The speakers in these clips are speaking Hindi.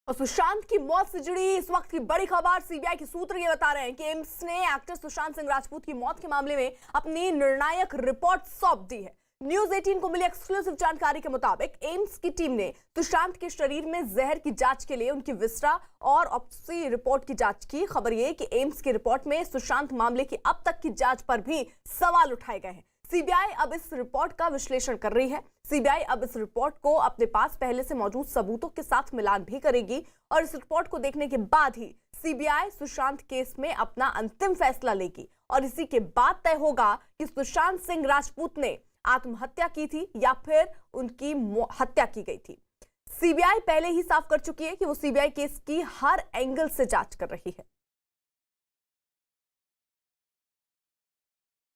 और सुशांत की मौत से जुड़ी इस वक्त की बड़ी खबर। सीबीआई के सूत्र ये बता रहे हैं कि एम्स ने एक्टर सुशांत सिंह राजपूत की मौत के मामले में अपनी निर्णायक रिपोर्ट सौंप दी है। न्यूज 18 को मिली एक्सक्लूसिव जानकारी के मुताबिक एम्स की टीम ने सुशांत के शरीर में जहर की जांच के लिए उनकी विसरा और ऑप्सी रिपोर्ट की जांच की। खबर यह कि एम्स की रिपोर्ट में सुशांत मामले की अब तक की जांच पर भी सवाल उठाए गए हैं। सीबीआई अब इस रिपोर्ट का विश्लेषण कर रही है। सीबीआई अब इस रिपोर्ट को अपने पास पहले से मौजूद सबूतों के साथ मिलान भी करेगी और इस रिपोर्ट को देखने के बाद ही सीबीआई सुशांत केस में अपना अंतिम फैसला लेगी और इसी के बाद तय होगा कि सुशांत सिंह राजपूत ने आत्महत्या की थी या फिर उनकी हत्या की गई थी। सीबीआई पहले ही साफ कर चुकी है कि वो सीबीआई केस की हर एंगल से जांच कर रही है।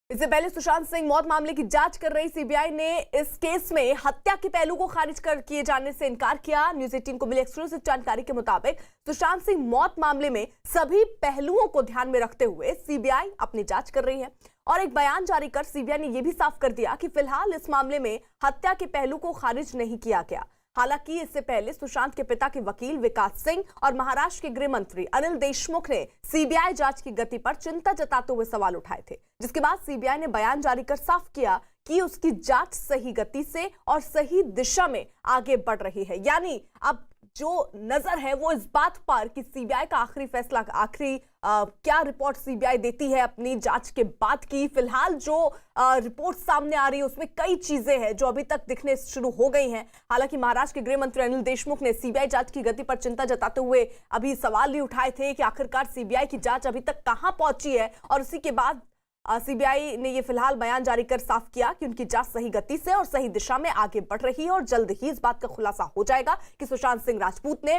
इससे पहले सुशांत सिंह मौत मामले की जांच कर रही सीबीआई ने इस केस में हत्या के पहलू को खारिज कर किए जाने से इनकार किया। न्यूज 18 को मिली एक्सक्लूसिव जानकारी के मुताबिक सुशांत सिंह मौत मामले में सभी पहलुओं को ध्यान में रखते हुए सीबीआई अपनी जांच कर रही है और एक बयान जारी कर सीबीआई ने यह भी साफ कर दिया कि फिलहाल इस मामले में हत्या के पहलू को खारिज नहीं किया गया। हालांकि इससे पहले सुशांत के पिता के वकील विकास सिंह और महाराष्ट्र के गृह मंत्री अनिल देशमुख ने सीबीआई जांच की गति पर चिंता जताते हुए सवाल उठाए थे, जिसके बाद सीबीआई ने बयान जारी कर साफ किया कि उसकी जांच सही गति से और सही दिशा में आगे बढ़ रही है। यानी अब जो नजर है वो इस बात पर कि सीबीआई का आखिरी फैसला, क्या रिपोर्ट सीबीआई देती है अपनी जांच के बाद की। फिलहाल जो रिपोर्ट सामने आ रही है उसमें कई चीजें हैं जो अभी तक दिखने शुरू हो गई हैं। हालांकि महाराष्ट्र के गृह मंत्री अनिल देशमुख ने सीबीआई जांच की गति पर चिंता जताते हुए अभी सवाल भी उठाए थे कि आखिरकार सीबीआई की जांच अभी तक कहां पहुंची है और उसी के बाद सीबीआई ने ये फिलहाल बयान जारी कर साफ किया कि उनकी जांच सही गति से और सही दिशा में आगे बढ़ रही है और जल्द ही इस बात का खुलासा हो जाएगा कि सुशांत सिंह राजपूत ने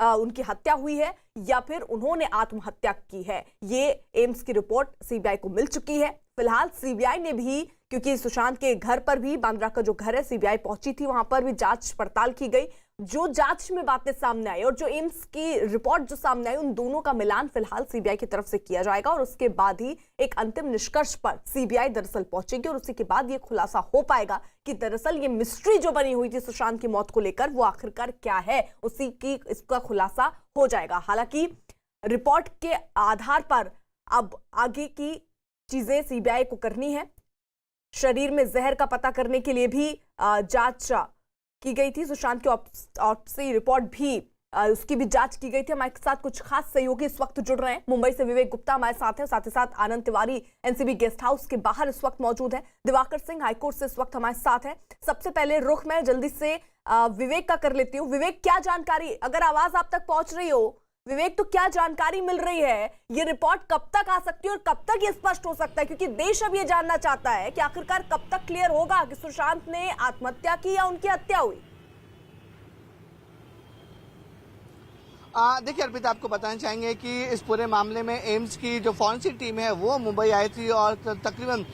उनकी हत्या हुई है या फिर उन्होंने आत्महत्या की है। ये एम्स की रिपोर्ट सीबीआई को मिल चुकी है। फिलहाल सीबीआई ने भी, क्योंकि सुशांत के घर पर भी, बांद्रा का जो घर है, सीबीआई पहुंची थी, वहां पर भी जांच पड़ताल की गई। जो जांच में बातें सामने आई और जो एम्स की रिपोर्ट जो सामने आई, उन दोनों का मिलान फिलहाल सीबीआई की तरफ से किया जाएगा और उसके बाद ही एक अंतिम निष्कर्ष पर सीबीआई दरअसल पहुंचेगी और उसी के बाद ये खुलासा हो पाएगा कि दरअसल ये मिस्ट्री जो बनी हुई थी सुशांत की मौत को लेकर वो आखिरकार क्या है, उसी की इसका खुलासा हो जाएगा। हालांकि रिपोर्ट के आधार पर अब आगे की चीजें सीबीआई को करनी है। शरीर में जहर का पता करने के लिए भी जांच की गई थी। सुशांत की ऑप्सी रिपोर्ट भी उसकी भी जांच की गई थी। हमारे साथ कुछ खास सहयोगी इस वक्त जुड़ रहे हैं। मुंबई से विवेक गुप्ता हमारे साथ है, साथ ही साथ आनंद तिवारी एनसीबी गेस्ट हाउस के बाहर इस वक्त मौजूद है। दिवाकर सिंह हाईकोर्ट से इस वक्त हमारे साथ है। सबसे पहले रुख मैं जल्दी से विवेक का कर लेती हूँ। विवेक, क्या जानकारी, अगर आवाज आप तक पहुंच रही हो विवेक, तो क्या जानकारी मिल रही है? ये रिपोर्ट कब तक आ सकती है और कब तक ये स्पष्ट हो सकता है? क्योंकि देश अब ये जानना चाहता है कि आखिरकार कब तक क्लियर होगा कि सुशांत ने आत्महत्या की या उनकी हत्या हुई। देखिए अर्पिता, आपको बताना चाहेंगे कि इस पूरे मामले में एम्स की जो फॉरेंसिक टीम है वो मुंबई आई थी और तकरीबन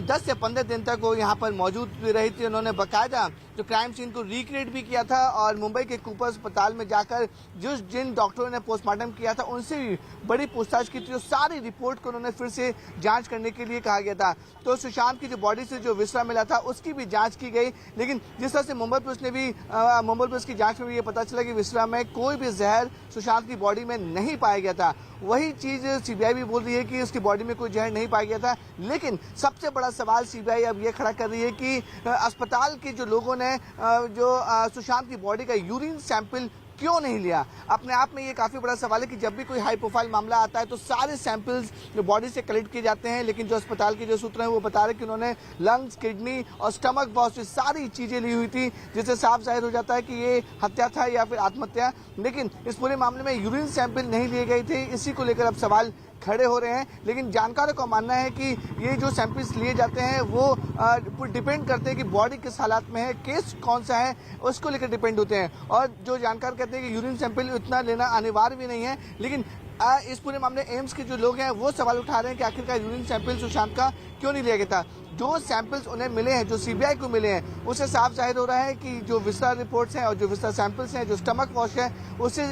10 से 15 दिन तक वो यहाँ पर मौजूद रही थी। उन्होंने बाकायदा जो क्राइम सीन को रिक्रिएट भी किया था और मुंबई के कूपर अस्पताल में जाकर जिन डॉक्टरों ने पोस्टमार्टम किया था उनसे भी बड़ी पूछताछ की थी और सारी रिपोर्ट को उन्होंने फिर से जांच करने के लिए कहा गया था। तो सुशांत की जो बॉडी से जो विसरा मिला था उसकी भी जांच की गई, लेकिन जिस तरह से मुंबई पुलिस की जांच में भी ये पता चला कि विसरा में कोई भी जहर सुशांत की बॉडी में नहीं पाया गया था। वही चीज सीबीआई भी बोल रही है कि उसकी बॉडी में कोई जहर नहीं पाया गया था। लेकिन सबसे बड़ा सवाल सीबीआई अब ये खड़ा कर रही है कि अस्पताल के जो लोगों ने सुशांत की बॉडी का यूरिन सैंपल क्यों नहीं लिया। अपने आप में ये काफी बड़ा सवाल है कि जब भी कोई हाई प्रोफाइल मामला आता है तो सारे सैंपल्स जो बॉडी से कलेक्ट किए जाते हैं, लेकिन जो अस्पताल के जो सूत्र हैं वो बता रहे हैं कि उन्होंने लंग्स, किडनी और स्टमक बॉक्स सारी चीजें ली हुई थी, जिससे साफ जाहिर हो जाता है कि ये हत्या था या फिर आत्महत्या। लेकिन इस पूरे मामले में यूरिन सैंपल नहीं लिए गए थे, इसी को लेकर अब सवाल खड़े हो रहे हैं। लेकिन जानकारों का मानना है कि ये जो सैंपल्स लिए जाते हैं वो डिपेंड करते हैं कि बॉडी किस हालात में है, केस कौन सा है, उसको लेकर डिपेंड होते हैं। और जो जानकार कहते हैं कि यूरिन सैंपल इतना लेना अनिवार्य भी नहीं है, लेकिन इस पूरे मामले एम्स के जो लोग हैं वो सवाल उठा रहे हैं कि आखिरकार यूरिन सैंपल सुशांत का क्यों नहीं लिया गया था। जो सैंपल्स उन्हें मिले हैं, जो सीबीआई को मिले हैं, उससे साफ जाहिर हो रहा है कि जो विस्तार रिपोर्ट्स हैं और जो विस्तार सैंपल्स हैं, जो स्टमक वॉश है, उससे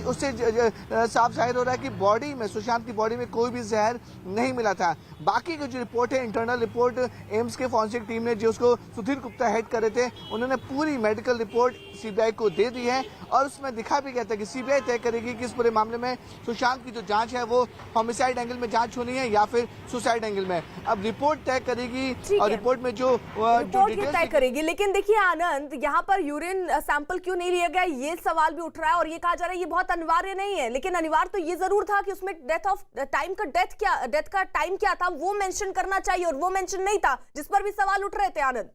साफ जाहिर हो रहा है कि बॉडी में, सुशांत की बॉडी में कोई भी जहर नहीं मिला था। बाकी की जो रिपोर्ट है, इंटरनल रिपोर्ट एम्स के फॉरेंसिक टीम ने, जो उसको सुधीर गुप्ता हेड कर रहे थे, उन्होंने पूरी मेडिकल रिपोर्ट सीबीआई को दे दी है और उसमें दिखा भी गया था कि सीबीआई तय करेगी कि इस पूरे मामले में सुशांत की जो जांच है वो होमिसाइड एंगल में जांच होनी है या फिर सुसाइड एंगल में। अब रिपोर्ट तय करेगी और रिपोर्ट में जो रिपोर्ट तय करेगी। लेकिन देखिए आनंद, यहाँ पर यूरिन सैंपल क्यों नहीं लिया गया, ये सवाल भी उठ रहा है और ये कहा जा रहा है ये बहुत अनिवार्य नहीं है। लेकिन अनिवार्य तो ये जरूर था कि उसमें डेथ का टाइम क्या था वो मेंशन करना चाहिए, और वो मेंशन नहीं था, जिस पर भी सवाल उठ रहे थे। आनंद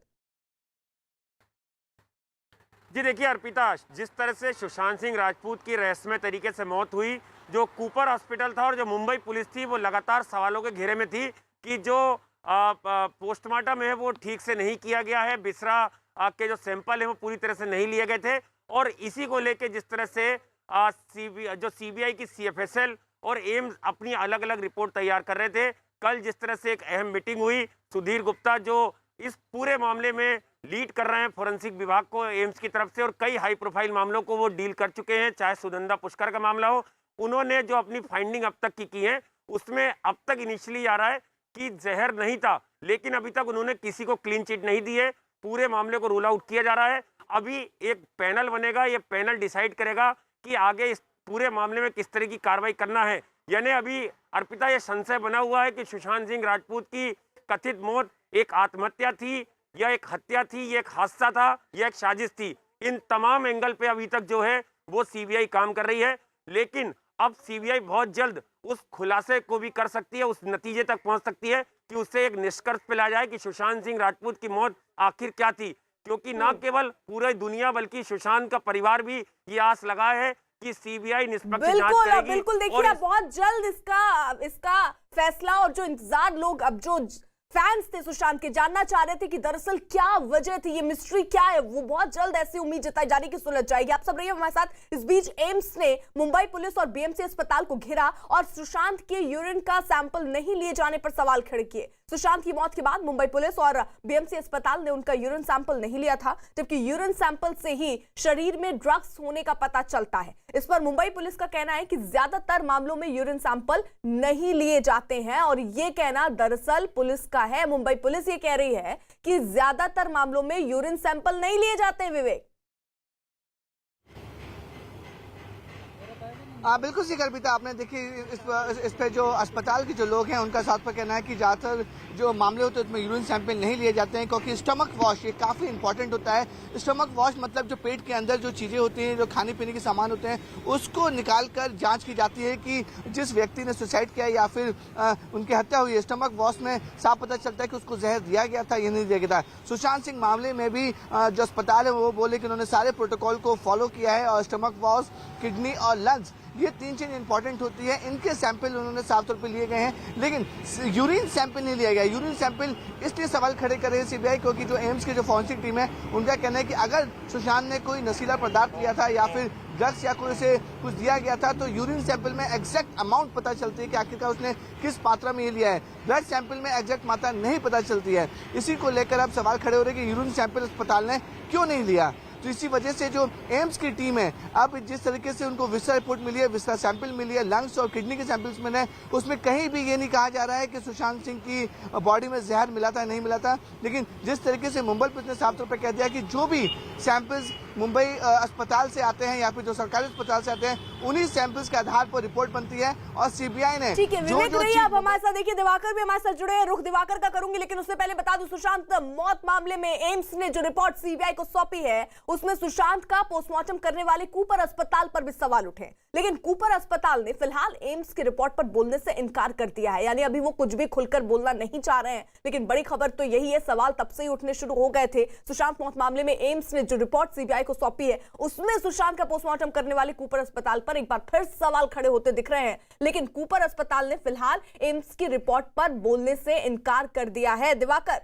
जी देखिए अर्पिता, जिस तरह से सुशांत सिंह राजपूत की रहस्यमय तरीके से मौत हुई, जो कूपर हॉस्पिटल था और जो मुंबई पुलिस थी वो लगातार सवालों के घेरे में थी कि जो पोस्टमार्टम है वो ठीक से नहीं किया गया है, बिसरा के जो सैंपल है वो पूरी तरह से नहीं लिए गए थे। और इसी को लेके जिस तरह से जो सीबीआई की सीएफएसएल और एम्स अपनी अलग अलग रिपोर्ट तैयार कर रहे थे, कल जिस तरह से एक अहम मीटिंग हुई, सुधीर गुप्ता जो इस पूरे मामले में लीड कर रहे हैं फॉरेंसिक विभाग को एम्स की तरफ से, और कई हाई प्रोफाइल मामलों को वो डील कर चुके हैं, चाहे सुनंदा पुष्कर का मामला हो, उन्होंने जो अपनी फाइंडिंग अब तक की है उसमें अब तक इनिशियली आ रहा है कि जहर नहीं था, लेकिन अभी तक उन्होंने किसी को क्लीन चिट नहीं दी है। पूरे मामले को रूल आउट किया जा रहा है। अभी एक पैनल बनेगा, ये पैनल डिसाइड करेगा कि आगे इस पूरे मामले में किस तरह की कार्रवाई करना है। यानी अभी अर्पिता ये संशय बना हुआ है कि सुशांत सिंह राजपूत की कथित मौत एक आत्महत्या थी या एक हत्या थी, ये एक हादसा था या एक साजिश थी। इन तमाम एंगल पे अभी तक जो है वो सीबीआई काम कर रही है, लेकिन अब सीबीआई बहुत जल्द उस खुलासे को भी कर सकती है, उस नतीजे तक पहुंच सकती है कि उससे एक निष्कर्ष पे ला जाए कि सुशांत सिंह राजपूत की मौत आखिर क्या थी। क्योंकि ना केवल पूरी दुनिया बल्कि सुशांत का परिवार भी ये आस लगाए है कि सीबीआई निष्पक्ष जांच करेगी। बिल्कुल देखिए बहुत जल्द इसका फैसला, और जो इंतजार लोग, अब जो फैंस थे सुशांत के, जानना चाह रहे थे कि दरअसल क्या वजह थी, ये मिस्ट्री क्या है, वो बहुत जल्द ऐसी उम्मीद जताई जा रही कि सुलझ जाएगी। आप सब रहिए हमारे साथ। इस बीच एम्स ने मुंबई पुलिस और बीएमसी अस्पताल को घेरा और सुशांत के यूरिन का सैंपल नहीं लिए जाने पर सवाल खड़े किए। सुशांत की मौत के बाद मुंबई पुलिस और बीएमसी अस्पताल ने उनका यूरिन सैंपल नहीं लिया था, जबकि यूरिन सैंपल से ही शरीर में ड्रग्स होने का पता चलता है। इस पर मुंबई पुलिस का कहना है कि ज्यादातर मामलों में यूरिन सैंपल नहीं लिए जाते हैं, और ये कहना दरअसल पुलिस का है। मुंबई पुलिस ये कह रही है कि ज्यादातर मामलों में यूरिन सैंपल नहीं लिए जाते। विवेक, बिल्कुल सही कल्पिता, आपने देखिए इस पे जो अस्पताल के जो लोग हैं उनका साथ पर कहना है कि ज़्यादातर जो मामले होते हैं उसमें यूरिन सैंपल नहीं लिए जाते हैं, क्योंकि स्टमक वॉश ये काफ़ी इंपॉर्टेंट होता है। स्टमक वॉश मतलब जो पेट के अंदर जो चीज़ें होती हैं, जो खाने पीने के सामान होते हैं, उसको निकाल कर जाँच की जाती है कि जिस व्यक्ति ने सुसाइड किया या फिर उनकी हत्या हुई है, स्टमक वॉश में साफ पता चलता है कि उसको जहर दिया गया था या नहीं दिया गया था। सुशांत सिंह मामले में भी जो अस्पताल है वो बोले कि उन्होंने सारे प्रोटोकॉल को फॉलो किया है, और स्टमक वॉश, किडनी और लंग्स, ये तीन चीज इंपॉर्टेंट होती है, इनके सैंपल उन्होंने साफ तौर पे लिए गए हैं, लेकिन यूरिन सैंपल नहीं लिया गया। यूरिन सैंपल इसलिए सवाल खड़े कर रही है सीबीआई, क्योंकि जो एम्स के जो फॉरेंसिक टीम है उनका कहना है कि अगर सुशांत ने कोई नशीला पदार्थ लिया था या फिर ड्रग्स या कोई से कुछ दिया गया था, तो यूरिन सैंपल में एग्जैक्ट अमाउंट पता चलती है कि आखिरकार उसने किस मात्रा में ये लिया है। ब्लड सैंपल में एग्जैक्ट मात्रा नहीं पता चलती है। इसी को लेकर अब सवाल खड़े हो रहे हैं कि यूरिन सैंपल अस्पताल ने क्यों नहीं लिया। तो इसी वजह से जो एम्स की टीम है, अब जिस तरीके से उनको विस्तार रिपोर्ट मिली है, विस्तार सैंपल मिली है, लंग्स और किडनी के सैंपल्स मिले, उसमें कहीं भी ये नहीं कहा जा रहा है कि सुशांत सिंह की बॉडी में जहर मिला था नहीं मिला था। लेकिन जिस तरीके से मुंबई पुलिस ने साफ तौर पर कह दिया कि जो भी सैंपल्स मुंबई अस्पताल से आते हैं या फिर जो सरकारी अस्पताल से आते हैं, उन्हीं सैंपल्स के आधार पर रिपोर्ट बनती है। और सीबीआई ने ठीक है, विवेक रहिए आप हमारे साथ। देखिए दिवाकर भी हमारे साथ जुड़े हैं, रुख दिवाकर का करूंगी, लेकिन उससे पहले बता दूं सुशांत मौत मामले में एम्स ने जो रिपोर्ट सीबीआई को सौंपी है उसमें सुशांत का पोस्टमार्टम करने वाले कूपर अस्पताल पर भी सवाल उठे, लेकिन कूपर अस्पताल ने फिलहाल एम्स की रिपोर्ट पर बोलने से इनकार कर दिया है। यानी अभी वो कुछ भी खुलकर बोलना नहीं चाह रहे हैं। लेकिन बड़ी खबर तो यही है, सवाल तब से ही उठने शुरू हो गए थे। सुशांत मौत मामले में एम्स ने जो रिपोर्ट सीबीआई को सौंपी है उसमें सुशांत का पोस्टमार्टम करने वाले कूपर अस्पताल पर एक बार फिर सवाल खड़े होते दिख रहे हैं। लेकिन कूपर अस्पताल ने फिलहाल एम्स की रिपोर्ट पर बोलने से इनकार कर दिया है। दिवाकर,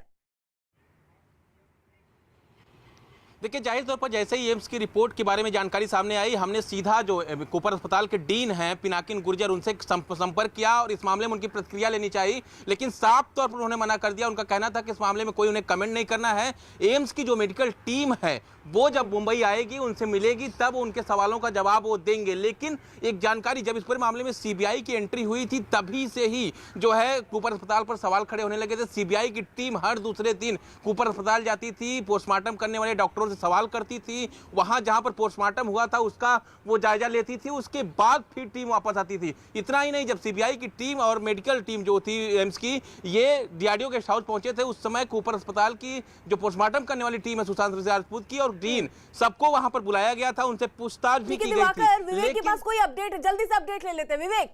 देखिए, जाहिर तौर पर जैसे ही एम्स की रिपोर्ट के बारे में जानकारी सामने आई, हमने सीधा जो कूपर अस्पताल के डीन हैं पिनाकिन गुर्जर, उनसे संपर्क किया और इस मामले में उनकी प्रतिक्रिया लेनी चाहिए, लेकिन साफ तौर पर उन्होंने मना कर दिया। उनका कहना था कि इस मामले में कोई उन्हें कमेंट नहीं करना है। एम्स की जो मेडिकल टीम है वो जब मुंबई आएगी, उनसे मिलेगी, तब उनके सवालों का जवाब वो देंगे। लेकिन एक जानकारी, जब इस पूरे मामले में सीबीआई की एंट्री हुई थी, तभी से ही जो है कूपर अस्पताल पर सवाल खड़े होने लगे थे। सीबीआई की टीम हर दूसरे दिन कूपर अस्पताल जाती थी, पोस्टमार्टम करने वाले डॉक्टरों से सवाल करती थी, वहां जहां पर पोस्टमार्टम हुआ था उसका वो जायजा लेती थी, उसके बाद फिर टीम वापस आती थी। इतना ही नहीं, जब सीबीआई की टीम और मेडिकल टीम जो थी एम्स की, ये डीआरडीओ गेस्ट हाउस पहुंचे थे, उस समय कूपर अस्पताल की जो पोस्टमार्टम करने वाली टीम है सुशांत सिंह राजपूत की और डीन, सबको वहां पर बुलाया गया था, उनसे पूछताछ भी की गई थी। विवेक के पास कोई अपडेट है, जल्दी से अपडेट ले लेते हैं विवेक।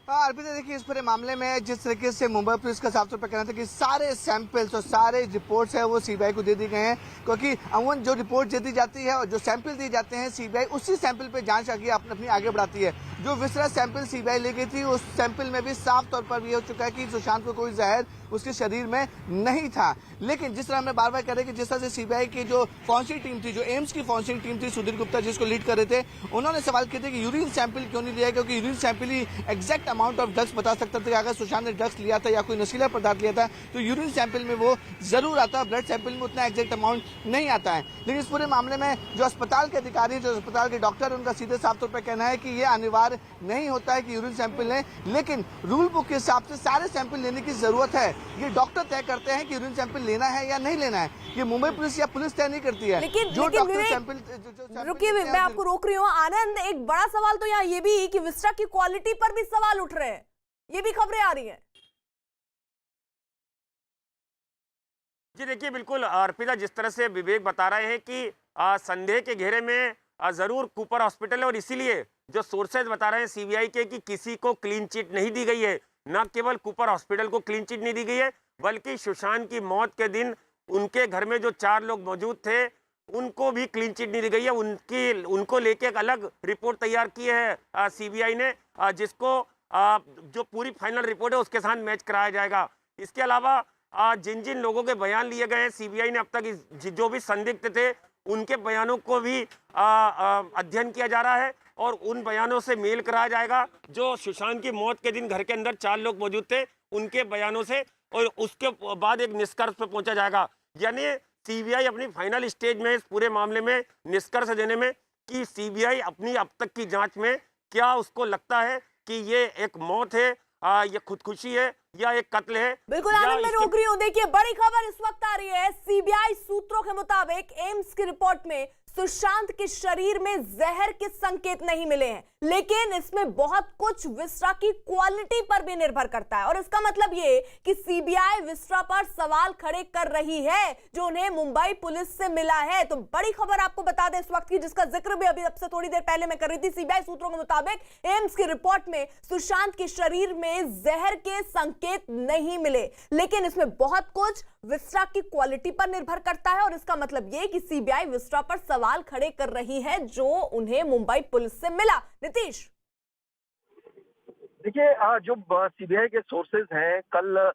हाँ अर्पिता, देखिए इस पूरे मामले में जिस तरीके से मुंबई पुलिस का साफ तौर पर कहना था कि सारे सैंपल्स और सारे रिपोर्ट्स है वो सीबीआई को दे दी गए हैं, क्योंकि अमूमन जो रिपोर्ट दे दी जाती है और जो सैंपल दिए जाते हैं सीबीआई उसी सैंपल पे जांच आगे अपनी आगे बढ़ाती है। जो विसरा सैंपल सीबीआई ले गई थी उस सैंपल में भी साफ तौर पर ये हो चुका है कि सुशांत को कोई जहर उसके शरीर में नहीं था। लेकिन जिस तरह हमने बार बार कह रहे कि जिस तरह से सीबीआई की जो फॉरेंसिक टीम थी, जो एम्स की फॉरेंसिक टीम थी, सुधीर गुप्ता जिसको लीड कर रहे थे, उन्होंने सवाल किए थे कि यूरिन सैंपल क्यों नहीं लिया, क्योंकि urine sample he exact amount of drugs बता सकता था। अगर सुशांत ने ड्रग्स लिया था या कोई नशीला पदार्थ लिया था तो यूरिन सैंपल में वो जरूर आता, ब्लड सैंपल में उतना एग्जैक्ट अमाउंट नहीं आता है। लेकिन इस पूरे मामले में जो अस्पताल के अधिकारी, जो अस्पताल के डॉक्टर, उनका सीधे साफ तौर पर कहना है कि ये अनिवार्य नहीं होता है कि यूरिन सैंपल लें, लेकिन रूल बुक के हिसाब से सारे सैंपल लेने की जरूरत है। ये डॉक्टर तय करते हैं कि यूरिन सैंपल लेना है या नहीं लेना है, ये मुंबई पुलिस या पुलिस तय नहीं करती है। जो डॉक्टर सैंपल, रुकिए मैं आपको रोक रही हूँ आनंद, एक बड़ा सवाल तो यहाँ ये भी कि विस्टा की क्वालिटी पर भी सवाल उठ रहे हैं, ये भी खबरें आ रही हैं। जी देखिए, बिल्कुल अर्पिता, जिस तरह से विवेक बता रहे हैं कि संदेह के घेरे में जरूर कूपर हॉस्पिटल है और इसीलिए जो सोर्सेज बता रहे हैं सीबीआई के कि किसी को क्लीन चिट नहीं दी गई है। न केवल कूपर हॉस्पिटल को क्लीन चिट नहीं दी गई है, बल्कि सुशांत की मौत के दिन उनके घर में जो 4 लोग मौजूद थे उनको भी क्लीन चिट नहीं दी गई है। उनको लेके एक अलग रिपोर्ट तैयार की है सीबीआई ने, जिसको जो पूरी फाइनल रिपोर्ट है उसके साथ मैच कराया जाएगा। इसके अलावा जिन जिन लोगों के बयान लिए गए हैं, सीबीआई ने अब तक जो भी संदिग्ध थे उनके बयानों को भी अध्ययन किया जा रहा है और उन बयानों से मेल कराया जाएगा। जो सुशांत की मौत के दिन घर के अंदर 4 लोग मौजूद थे उनके बयानों से, और उसके बाद एक निष्कर्ष पर पहुंचा जाएगा। यानी सीबीआई अपनी फाइनल स्टेज में इस पूरे मामले में निष्कर्ष देने में कि सीबीआई अपनी अब तक की जांच में क्या उसको लगता है कि ये एक मौत है, ये खुदकुशी है या एक कत्ल है। बिल्कुल आनंद, मैं रोक रही हूँ। देखिए बड़ी खबर इस वक्त आ रही है, सीबीआई सूत्रों के मुताबिक एम्स की रिपोर्ट में सुशांत के शरीर में जहर के संकेत नहीं मिले हैं, लेकिन इसमें बहुत कुछ विस्टा की क्वालिटी पर भी निर्भर करता है। और इसका मतलब ये कि सीबीआई विस्टा पर सवाल खड़े कर रही है जो उन्हें मुंबई पुलिस से मिला है। तो बड़ी खबर आपको बता दें इस वक्त की, जिसका जिक्र भी अभी अब से थोड़ी देर पहले मैं कर रही थी। सीबीआई सूत्रों के मुताबिक एम्स की रिपोर्ट में सुशांत के शरीर में जहर के संकेत नहीं मिले, लेकिन इसमें बहुत कुछ विस्टा की क्वालिटी पर निर्भर करता है। और इसका मतलब ये कि सीबीआई विस्टा पर सवाल खड़े कर रही है जो उन्हें मुंबई पुलिस से मिला। नीतीश, देखिए जो सीबीआई के सोर्सेज हैं, कल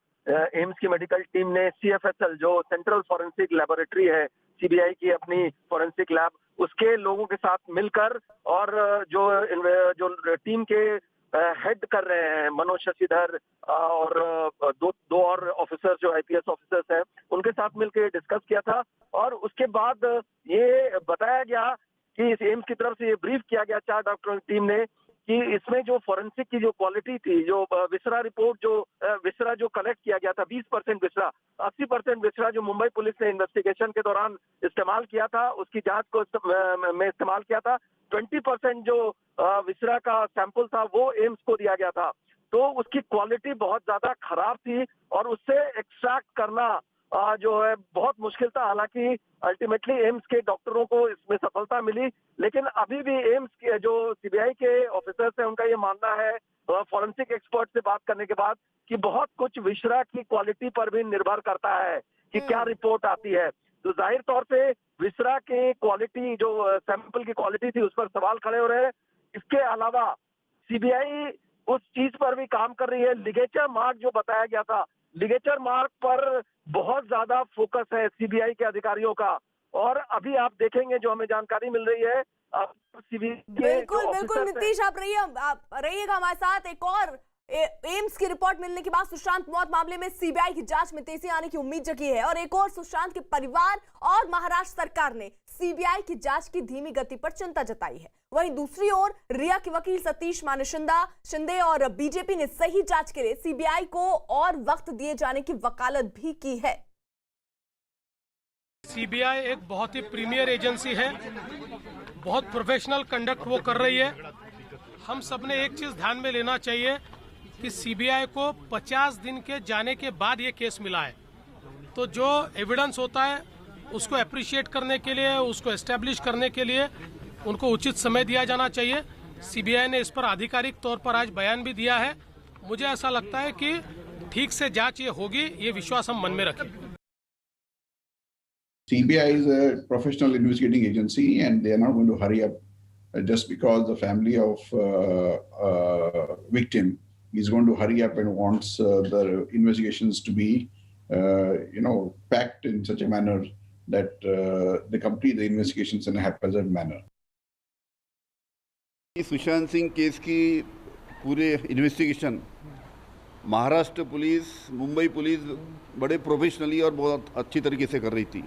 एम्स की मेडिकल टीम ने सीएफएसएल, जो सेंट्रल फॉरेंसिक लेबोरेटरी है सीबीआई की अपनी फॉरेंसिक लैब, उसके लोगों के साथ मिलकर और जो टीम के हेड कर रहे हैं मनोज शशिधर और दो और ऑफिसर जो आईपीएस ऑफिसर्स हैं, उनके साथ मिलकर डिस्कस किया था। और उसके बाद ये बताया गया कि इस एम्स की तरफ से ये ब्रीफ किया गया 4 डॉक्टरों की टीम ने कि इसमें जो फॉरेंसिक की जो क्वालिटी थी, जो विसरा रिपोर्ट, जो विसरा जो कलेक्ट किया गया था, 20% विसरा, 80% विसरा जो मुंबई पुलिस ने इन्वेस्टिगेशन के दौरान इस्तेमाल किया था, उसकी जांच को में इस्तेमाल किया था, 20% जो विसरा का सैंपल था वो एम्स को दिया गया था। तो उसकी क्वालिटी बहुत ज्यादा खराब थी और उससे एक्सट्रैक्ट करना जो है बहुत मुश्किल था। हालांकि अल्टीमेटली एम्स के डॉक्टरों को इसमें सफलता मिली, लेकिन अभी भी एम्स के जो सीबीआई के ऑफिसर्स हैं उनका ये मानना है फॉरेंसिक एक्सपर्ट से बात करने के बाद कि बहुत कुछ विसरा की क्वालिटी पर भी निर्भर करता है कि क्या रिपोर्ट आती है। तो जाहिर तौर पे विसरा के क्वालिटी, जो सैंपल की क्वालिटी थी, उस पर सवाल खड़े हो रहे हैं। इसके अलावा सीबीआई उस चीज पर भी काम कर रही है, लिगेचर मार्क जो बताया गया था, लिगेचर मार्क पर बहुत ज्यादा फोकस है सीबीआई के अधिकारियों का। और अभी आप देखेंगे जो हमें जानकारी मिल रही है बिल्कुल बिल्कुल नीतीश, आप रहिएगा हमारे साथ। एक और एम्स की रिपोर्ट मिलने के बाद सुशांत मौत मामले में सीबीआई की जांच में तेजी आने की उम्मीद जगी है, और एक और सुशांत के परिवार और महाराष्ट्र सरकार ने सीबीआई की जांच की धीमी गति पर चिंता जताई है। वहीं दूसरी ओर रिया के वकील सतीश मानेशिंदा शिंदे और बीजेपी ने सही जांच के लिए सीबीआई को और वक्त दिए जाने की वकालत भी की है। सीबीआई एक बहुत ही प्रीमियर एजेंसी है, बहुत प्रोफेशनल कंडक्ट वो कर रही है। हम सब ने एक चीज ध्यान में लेना चाहिए कि सीबीआई को 50 दिन के जाने के बाद ये केस मिला है, तो जो एविडेंस होता है उसको अप्रिशिएट करने के लिए, उसको एस्टेब्लिश करने के लिए उनको उचित समय दिया जाना चाहिए। सीबीआई ने इस पर आधिकारिक तौर पर आज बयान भी दिया है। मुझे ऐसा लगता है कि ठीक से जांच ये होगी, ये विश्वास हम मन में रखें। CBI is a professional investigating agency, and they are not going to hurry up just because the family of victim is going to hurry up and wants the investigations to be, packed in such a manner that they complete the investigations in a haphazard manner. Sushant Singh case की पूरे investigation Maharashtra police, Mumbai police बड़े प्रोफेशनली और बहुत अच्छी तरीके से कर रही थी,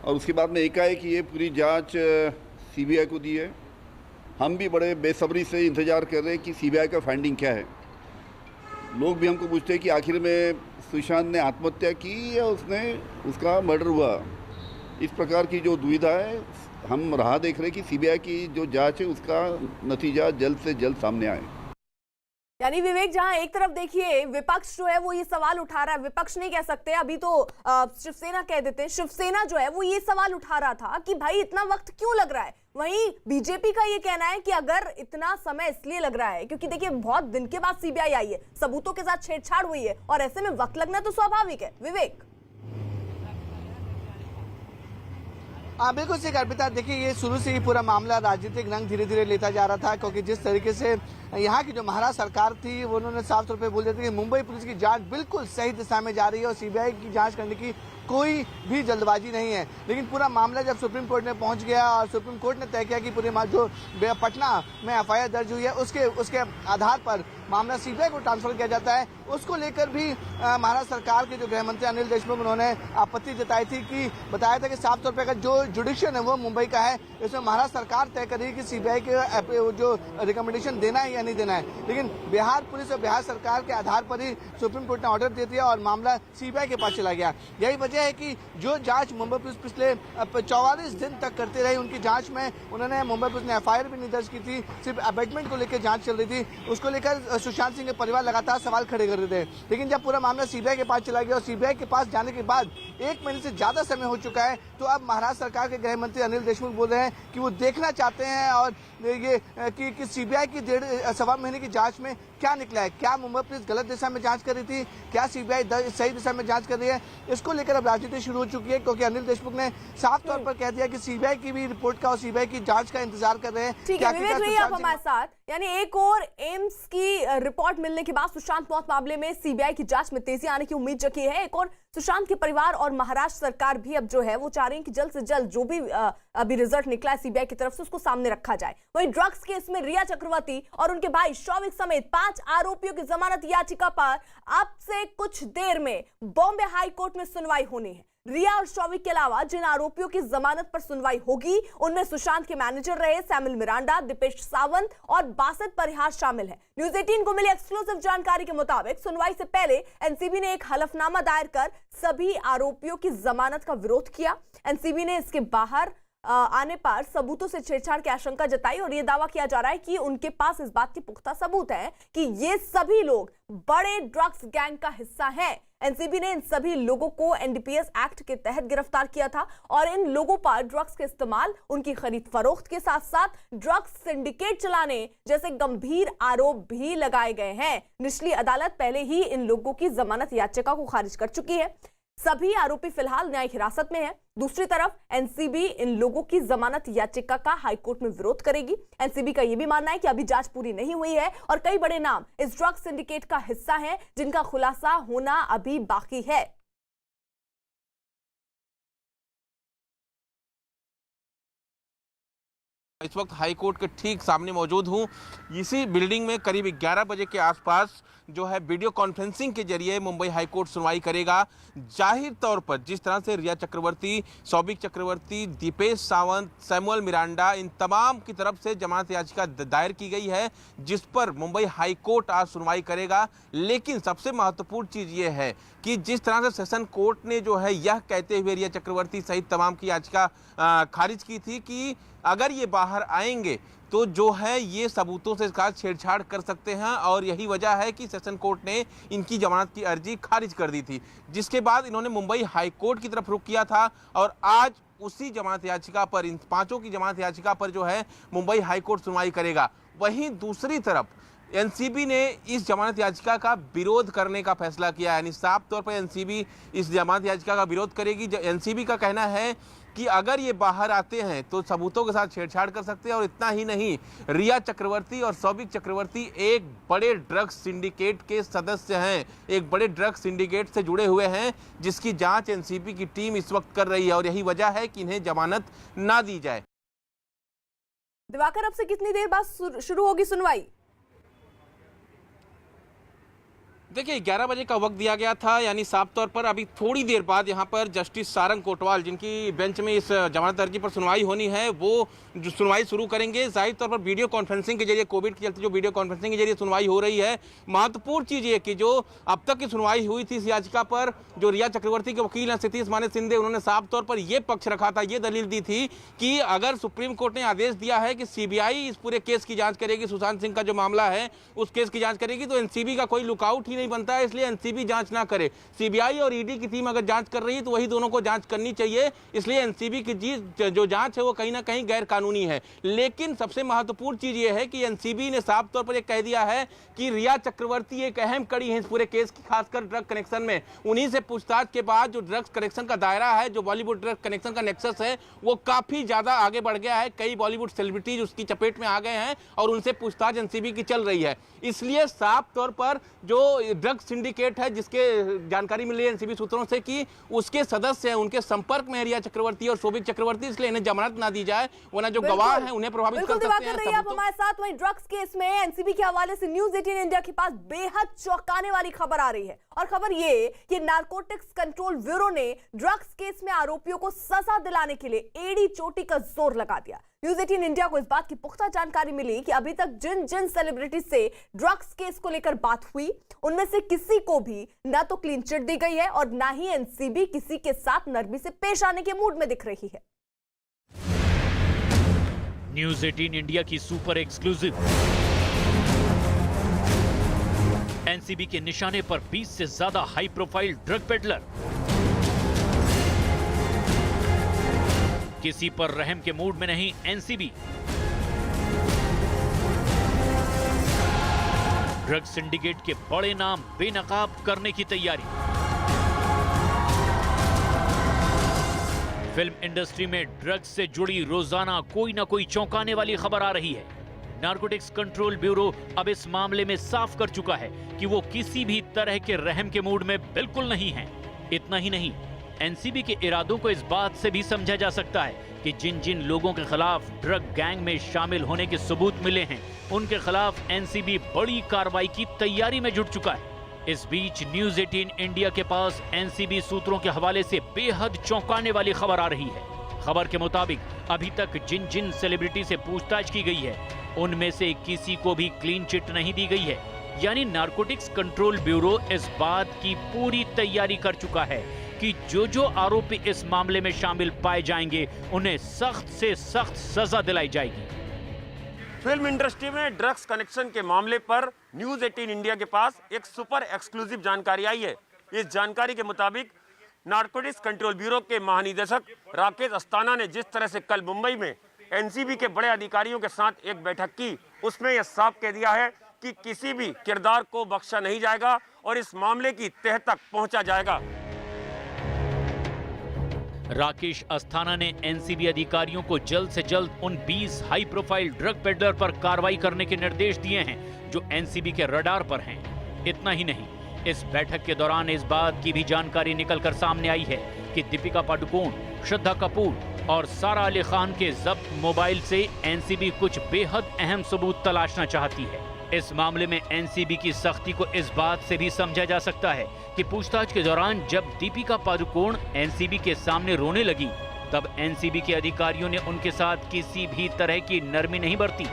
और उसके बाद में एकाएक ये पूरी जांच सीबीआई को दी है। हम भी बड़े बेसब्री से इंतज़ार कर रहे हैं कि सीबीआई का फाइंडिंग क्या है। लोग भी हमको पूछते हैं कि आखिर में सुशांत ने आत्महत्या की या उसका मर्डर हुआ। इस प्रकार की जो दुविधा है, हम राह देख रहे हैं कि सीबीआई की जो जांच है उसका नतीजा जल्द से जल्द सामने आए। यानी विवेक, जहां एक तरफ देखिए विपक्ष जो है वो ये सवाल उठा रहा है, विपक्ष नहीं कह सकते अभी तो शिवसेना कह देते हैं, शिवसेना जो है वो ये सवाल उठा रहा था कि भाई इतना वक्त क्यों लग रहा है। वहीं बीजेपी का ये कहना है कि अगर इतना समय इसलिए लग रहा है क्योंकि देखिए बहुत दिन के बाद सीबीआई आई है, सबूतों के साथ छेड़छाड़ हुई है, और ऐसे में वक्त लगना तो स्वाभाविक है। विवेक, हाँ बिल्कुल सही अर्पिता, देखिए ये शुरू से ही पूरा मामला राजनीतिक रंग धीरे धीरे लेता जा रहा था, क्योंकि जिस तरीके से यहाँ की जो महाराष्ट्र सरकार थी वो उन्होंने साफ तौर पे बोल दिया था कि मुंबई पुलिस की जांच बिल्कुल सही दिशा में जा रही है और सीबीआई की जांच करने की कोई भी जल्दबाजी नहीं है। लेकिन पूरा मामला जब सुप्रीम कोर्ट में पहुंच गया और सुप्रीम कोर्ट ने तय किया कि पूरे जो पटना में एफआईआर दर्ज हुई है उसके आधार पर मामला सीबीआई को ट्रांसफर किया जाता है, उसको लेकर भी महाराष्ट्र सरकार के जो गृह मंत्री अनिल देशमुख उन्होंने आपत्ति जताई थी कि बताया था कि साफ तौर पर अगर जो जुडिक्शन है वो मुंबई का है, इसमें महाराष्ट्र सरकार तय करेगी कि सीबीआई के जो रिकमेंडेशन देना है या नहीं देना है। लेकिन बिहार पुलिस और बिहार सरकार के आधार पर ही सुप्रीम कोर्ट ने ऑर्डर दे दिया और मामला सीबीआई के पास चला गया। यही वजह है कि जो जांच मुंबई पुलिस पिछले 44 दिन तक करते रही, उनकी जांच में उन्होंने मुंबई पुलिस ने एफआईआर भी नहीं दर्ज की थी, सिर्फ अबेटमेंट को लेकर जांच चल रही थी। उसको लेकर सुशांत सिंह के परिवार लगातार सवाल खड़े कर रहे थे। लेकिन जब पूरा मामला सीबीआई के पास चला गया और सीबीआई के पास जाने के बाद 1 महीने से ज्यादा समय हो चुका है, तो अब महाराष्ट्र सरकार के गृह मंत्री अनिल देशमुख बोल रहे हैं कि वो देखना चाहते हैं और ये कि सीबीआई की 1.5 महीने की जांच में क्या निकला है, क्या मुंबई पुलिस गलत दिशा में जांच कर रही थी, क्या सीबीआई सही दिशा में जांच कर रही है। इसको लेकर अब राजनीति शुरू हो चुकी है, क्योंकि अनिल देशमुख ने साफ तौर पर कह दिया कि सीबीआई की भी रिपोर्ट का और सीबीआई की जांच का इंतजार कर रहे हैं। ठीक है विवेक, रहिए आप हमारे साथ। यानी एक और एम्स की रिपोर्ट मिलने के बाद सुशांत मौत मामले में सीबीआई की जांच में तेजी आने की उम्मीद जगी है। एक और सुशांत के परिवार और महाराष्ट्र सरकार भी अब जो है वो चाह रही है कि जल्द से जल्द जो भी अभी रिजल्ट निकला है सीबीआई की तरफ से उसको सामने रखा जाए। वहीं ड्रग्स केस में रिया चक्रवर्ती और उनके भाई शौविक समेत 5 आरोपियों की जमानत याचिका पर अब से कुछ देर में बॉम्बे हाई कोर्ट में सुनवाई होनी है। रिया और शौविक के अलावा जिन आरोपियों की जमानत पर सुनवाई होगी उनमें सुशांत के मैनेजर रहे सैमुअल मिरांडा, दीपेश सावंत और बासित परिहार शामिल है। न्यूज 18 को मिली एक्सक्लूसिव जानकारी के मुताबिक सुनवाई से पहले एनसीबी ने एक हलफनामा दायर कर सभी आरोपियों की जमानत का विरोध किया। एनसीबी ने इसके बाहर आने पर सबूतों से छेड़छाड़ की आशंका जताई और यह दावा किया जा रहा है कि उनके पास इस बात के पुख्ता सबूत है कि ये सभी लोग बड़े ड्रग्स गैंग का हिस्सा हैं। एनसीबी ने इन सभी लोगों को एनडीपीएस एक्ट के तहत गिरफ्तार किया था और इन लोगों पर ड्रग्स के इस्तेमाल, उनकी खरीद फरोख्त के साथ साथ ड्रग्स सिंडिकेट चलाने जैसे गंभीर आरोप भी लगाए गए हैं। निचली अदालत पहले ही इन लोगों की जमानत याचिका को खारिज कर चुकी है। सभी आरोपी फिलहाल न्यायिक हिरासत में हैं। दूसरी तरफ एनसीबी इन लोगों की जमानत याचिका का हाईकोर्ट में विरोध करेगी। एनसीबी का यह भी मानना है कि अभी जांच पूरी नहीं हुई है और कई बड़े नाम इस ड्रग्स सिंडिकेट का हिस्सा हैं जिनका खुलासा होना अभी बाकी है। इस वक्त हाई कोर्ट के ठीक सामने मौजूद हूँ। इसी बिल्डिंग में करीब 11 बजे के आसपास जो है वीडियो कॉन्फ्रेंसिंग के जरिए मुंबई हाई कोर्ट सुनवाई करेगा। जाहिर तौर पर जिस तरह से रिया चक्रवर्ती, सौबिक चक्रवर्ती, दीपेश सावंत, सैमुअल मिरांडा, इन तमाम की तरफ से जमानत याचिका दायर की गई है, जिस पर मुंबई हाई कोर्ट आज सुनवाई करेगा। लेकिन सबसे महत्वपूर्ण चीज़ ये है कि जिस तरह से सेशन कोर्ट ने जो है यह कहते हुए रिया चक्रवर्ती सहित तमाम की याचिका खारिज की थी कि अगर ये बाहर आएंगे तो जो है ये सबूतों से इसका छेड़छाड़ कर सकते हैं, और यही वजह है कि सेशन कोर्ट ने इनकी जमानत की अर्जी खारिज कर दी थी, जिसके बाद इन्होंने मुंबई हाई कोर्ट की तरफ रुख किया था। और आज उसी जमानत याचिका पर, इन पांचों की जमानत याचिका पर जो है मुंबई हाई कोर्ट सुनवाई करेगा। वहीं दूसरी तरफ एनसीबी ने इस जमानत याचिका का विरोध करने का फैसला किया, यानी साफ तौर पर एनसीबी इस जमानत याचिका का विरोध करेगी। एनसीबी का कहना है कि अगर ये बाहर आते हैं तो सबूतों के साथ छेड़छाड़ कर सकते हैं। और इतना ही नहीं, रिया चक्रवर्ती और सौबिक चक्रवर्ती एक बड़े ड्रग्स सिंडिकेट के सदस्य हैं, एक बड़े ड्रग्स सिंडिकेट से जुड़े हुए हैं, जिसकी जांच एनसीबी की टीम इस वक्त कर रही है, और यही वजह है कि इन्हें जमानत ना दी जाए। दिवाकर, अब से कितनी देर बाद शुरू होगी सुनवाई? देखिए 11 बजे का वक्त दिया गया था, यानी साफ तौर पर अभी थोड़ी देर बाद यहाँ पर जस्टिस सारंग कोटवाल, जिनकी बेंच में इस जमानत अर्जी पर सुनवाई होनी है, वो जो सुनवाई शुरू करेंगे। जाहिर तौर पर वीडियो कॉन्फ्रेंसिंग के जरिए, कोविड के चलते जो वीडियो कॉन्फ्रेंसिंग के जरिए सुनवाई हो रही है। महत्वपूर्ण चीज़ ये कि जो अब तक की सुनवाई हुई थी इस याचिका पर, जो रिया चक्रवर्ती के वकील हैं सतीश माने सिंधे, उन्होंने साफ तौर पर यह पक्ष रखा था, ये दलील दी थी कि अगर सुप्रीम कोर्ट ने आदेश दिया है कि सीबीआई इस पूरे केस की जाँच करेगी, सुशांत सिंह का जो मामला है उस केस की जाँच करेगी, तो एनसीबी का कोई लुकआउट ही नहीं बनता है, इसलिए एनसीबी जांच ना करे। सीबीआई और ईडी की टीम अगर जांच कर रही है तो वही दोनों को जांच करनी चाहिए, इसलिए एनसीबी की जो जांच है वो कहीं ना कहीं गैर कानूनी है। लेकिन सबसे महत्वपूर्ण चीज ये है कि एनसीबी ने साफ तौर पर यह कह दिया है कि रिया चक्रवर्ती एक अहम कड़ी है इस पूरे केस की, खासकर ड्रग कनेक्शन में। उन्हीं से पूछताछ के बाद जो ड्रग्स कनेक्शन का दायरा है, जो बॉलीवुड ड्रग कनेक्शन का नेक्सस है, वो काफी ज्यादा आगे बढ़ गया है। कई बॉलीवुड सेलिब्रिटीज उसकी चपेट में आ गए हैं और उनसे पूछताछ एनसीबी की चल रही है। इसलिए साफ तौर पर जो ड्रग सिंडिकेट है, जिसके जानकारी मिली है एनसीबी सूत्रों से कि उसके सदस्य हैं, उनके संपर्क में रिया चक्रवर्ती और सौबिक चक्रवर्ती, इसलिए इन्हें जमानत ना दी जाए, वरना जो गवाह हैं उन्हें प्रभावित कर सकते हैं। आप हमारे साथ। वहीं ड्रग्स केस में एनसीबी के हवाले से न्यूज 18 इंडिया के पास बेहद चौंकाने वाली खबर आ रही है, और खबर ये कि नारकोटिक्स कंट्रोल ब्यूरो ने ड्रग्स केस में आरोपियों को सजा दिलाने के लिए एड़ी चोटी का जोर लगा दिया। न्यूज 18 इंडिया को इस बात की पुख्ता जानकारी मिली कि अभी तक जिन जिन सेलिब्रिटीज से ड्रग्स केस को लेकर बात हुई, उनमें से किसी को भी ना तो क्लीन चिट दी गई है और ना ही एनसीबी किसी के साथ नरमी से पेश आने के मूड में दिख रही है। न्यूज 18 इंडिया की सुपर एक्सक्लूसिव। एनसीबी के निशाने पर 20 से ज्यादा हाई प्रोफाइल ड्रग पेडलर। किसी पर रहम के मूड में नहीं एनसीबी। ड्रग सिंडिकेट के बड़े नाम बेनकाब करने की तैयारी। फिल्म इंडस्ट्री में ड्रग्स से जुड़ी रोजाना कोई ना कोई चौंकाने वाली खबर आ रही है। नारकोटिक्स कंट्रोल ब्यूरो अब इस मामले में साफ कर चुका है कि वो किसी भी तरह के रहम के मूड में बिल्कुल नहीं है। इतना ही नहीं, एनसीबी के इरादों को इस बात से भी समझा जा सकता है कि जिन जिन लोगों के खिलाफ ड्रग गैंग में शामिल होने के सबूत मिले हैं, उनके खिलाफ एनसीबी बड़ी कार्रवाई की तैयारी में जुट चुका है। इस बीच न्यूज 18 इंडिया के पास एनसीबी सूत्रों के हवाले से बेहद चौंकाने वाली खबर आ रही है। खबर के मुताबिक अभी तक जिन जिन सेलिब्रिटी से पूछताछ की गई है, उनमें से किसी को भी क्लीन चिट नहीं दी गई है। यानी नारकोटिक्स कंट्रोल ब्यूरो इस बात की पूरी तैयारी कर चुका है कि जो आरोपी इस मामले में शामिल पाए जाएंगे, उन्हें सख्त से सख्त सजा दिलाई जाएगी। फिल्म इंडस्ट्री में ड्रग्स कनेक्शन के मामले पर न्यूज 18 इंडिया के पास एक सुपर एक्सक्लूसिव जानकारी आई है। इस जानकारी के मुताबिक नारकोटिक्स कंट्रोल ब्यूरो के महानिदेशक राकेश अस्थाना ने जिस तरह से कल मुंबई में एनसीबी के बड़े अधिकारियों के साथ एक बैठक की, उसमें यह साफ कह दिया है कि किसी भी किरदार को बख्शा नहीं जाएगा और इस मामले की तह तक पहुंचा जाएगा। राकेश अस्थाना ने एनसीबी अधिकारियों को जल्द से जल्द उन 20 हाई प्रोफाइल ड्रग पेडलर पर कार्रवाई करने के निर्देश दिए हैं जो एनसीबी के रडार पर हैं। इतना ही नहीं, इस बैठक के दौरान इस बात की भी जानकारी निकलकर सामने आई है कि दीपिका पादुकोण, श्रद्धा कपूर, और सारा अली खान के जब्त मोबाइल से एनसीबी कुछ बेहद अहम सबूत तलाशना चाहती है। इस मामले में एनसीबी की सख्ती को इस बात से भी समझा जा सकता है कि पूछताछ के दौरान जब दीपिका पादुकोण एनसीबी के सामने रोने लगी, तब एनसीबी के अधिकारियों ने उनके साथ किसी भी तरह की नरमी नहीं बरती।